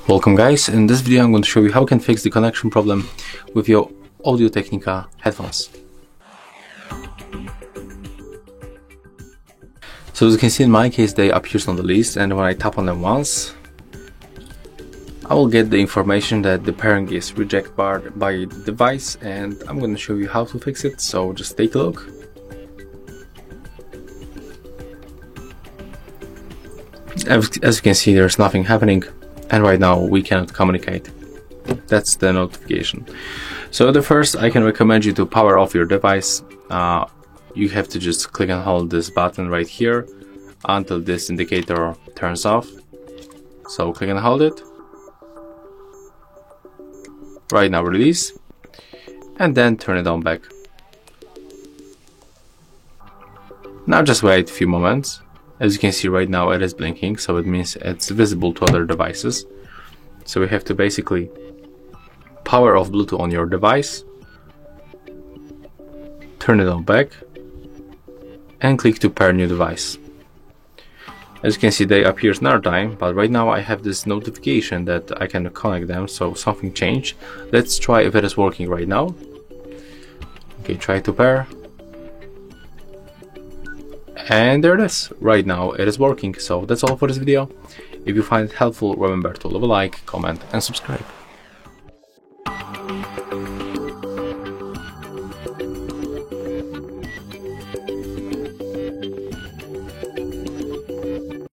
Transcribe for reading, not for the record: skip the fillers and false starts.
Welcome guys, in this video I'm going to show you how you can fix the connection problem with your Audio-Technica headphones. So as you can see in my case they appear on the list, and when I tap on them once I will get the information that the pairing is rejected by the device, and I'm going to show you how to fix it, so just take a look. As you can see, there's nothing happening, and right now we cannot communicate. That's the notification. So the first, I can recommend you to power off your device. You have to just click and hold this button right here until this indicator turns off. So click and hold it. Right now release, and then turn it on back. Now just wait a few moments. As you can see right now it is blinking, so it means it's visible to other devices. So we have to basically power off Bluetooth on your device, turn it on back, and click to pair new device. As you can see they appear another time, but right now I have this notification that I can connect them, so something changed. Let's try if it is working right now. Okay, try to pair. And there it is. Right now it is working. So that's all for this video. If you find it helpful, remember to leave a like, comment and subscribe.